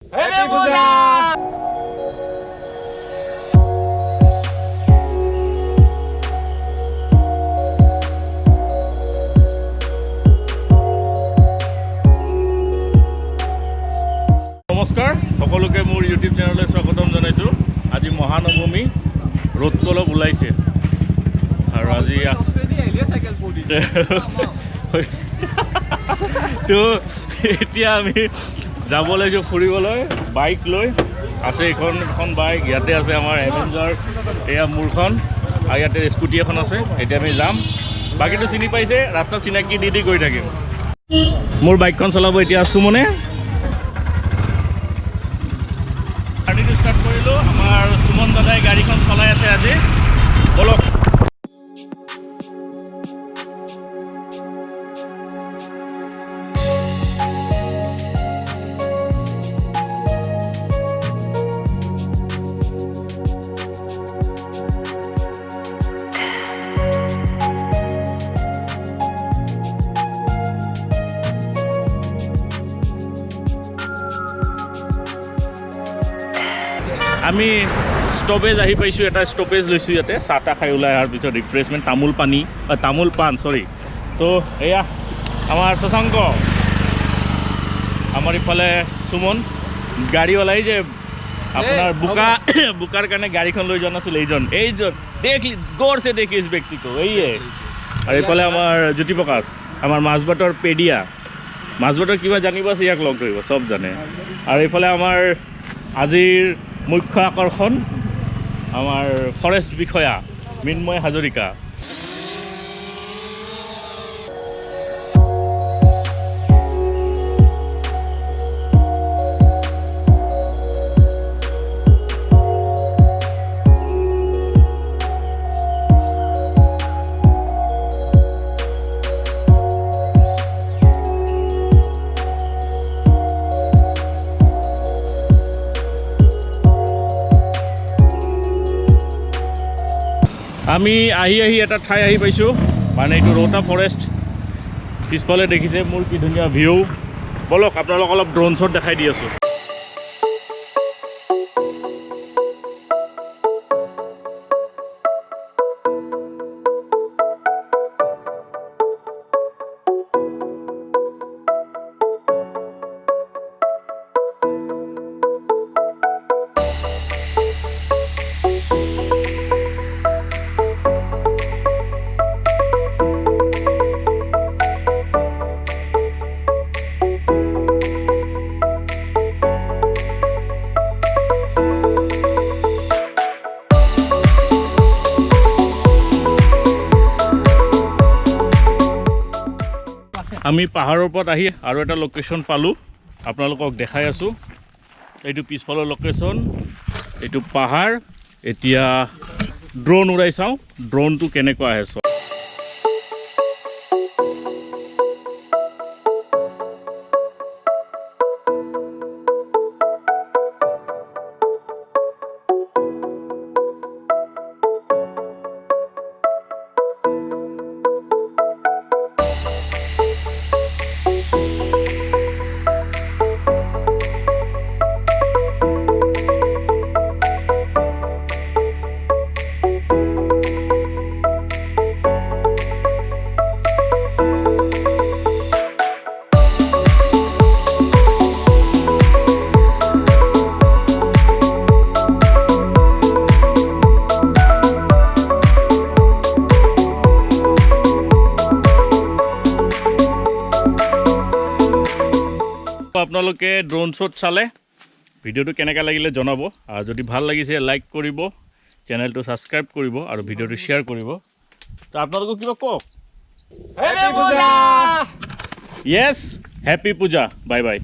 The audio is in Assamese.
Happy Puja! নমস্কাৰ সকলোকে মোৰ ইউটিউব চেনেললৈ স্বাগতম জনাইছোঁ। আজি মহানৱমী ৰ'দটো অলপ ওলাইছে আৰু আজি তো এতিয়া আমি যাব লাগিছোঁ ফুৰিবলৈ বাইক লৈ আছে এখন বাইক ইয়াতে আছে আমাৰ এভেঞ্জাৰ এয়া মোৰখন আৰু ইয়াতে স্কুটি এখন আছে এতিয়া আমি যাম বাকীটো চিনি পাইছে ৰাস্তা চিনাকি দি গৈ থাকিম মোৰ বাইকখন চলাব এতিয়া সুমনে গাড়ীটো ষ্টাৰ্ট কৰিলোঁ আমাৰ সুমন দাদাই গাড়ীখন চলাই আছে আজি বলক আমি ষ্টপেজ আহি পাইছোঁ এটা ষ্টপেজ লৈছোঁ ইয়াতে চাহ তাহ খাই ওলাই অহাৰ পিছত ৰিফ্ৰেছমেণ্ট তামোল পাণ চৰি তো এয়া আমাৰ শশাংক আমাৰ ইফালে সুমন গাড়ী ওলাই যে আপোনাৰ বোকাৰ কাৰণে গাড়ীখন লৈ যোৱা নাছিল এইজন দেখি গৌৰছে দেখি ইছ ব্যক্তিটো এইয়ে আৰু এইফালে আমাৰ জ্যোতিপ্ৰকাশ আমাৰ মাজবাটৰ পেডিয়া মাজবাটৰ কিবা জানিব আছে ইয়াক লগ ধৰিব চব জানে আৰু এইফালে আমাৰ আজিৰ মুখ্য আকৰ্ষণ আমাৰ ফৰেষ্ট বিষয়া মৃন্ময় হাজৰিকা আমি আহি এটা ঠাই আহি পাইছোঁ মানে এইটো ৰৌতা ফৰেষ্ট পিছফালে দেখিছে মোৰ কি ধুনীয়া ভিউ বলক আপোনালোক অলপ ড্ৰোন শ্বট দেখাই দি আছোঁ আমি পাহাৰৰ ওপৰত আহি আৰু এটা লোকেশ্যন পালোঁ আপোনালোকক দেখাই আছোঁ এইটো পিছফালৰ লোকেশ্যন এইটো পাহাৰ এতিয়া ড্ৰোন উৰাই চাওঁ ড্ৰোনটো কেনেকুৱা আহে চোৱা আপোনালোকে ড্ৰোন শ্বট চালে ভিডিঅ'টো কেনেকৈ লাগিলে জনাব আৰু যদি ভাল লাগিছে লাইক কৰিব চেনেলটো ছাবস্ক্ৰাইব কৰিব আৰু ভিডিঅ'টো শ্বেয়াৰ কৰিব তো আপোনালোকক কিবা কওক Happy Puja! য়েছ হেপী পূজা বাই বাই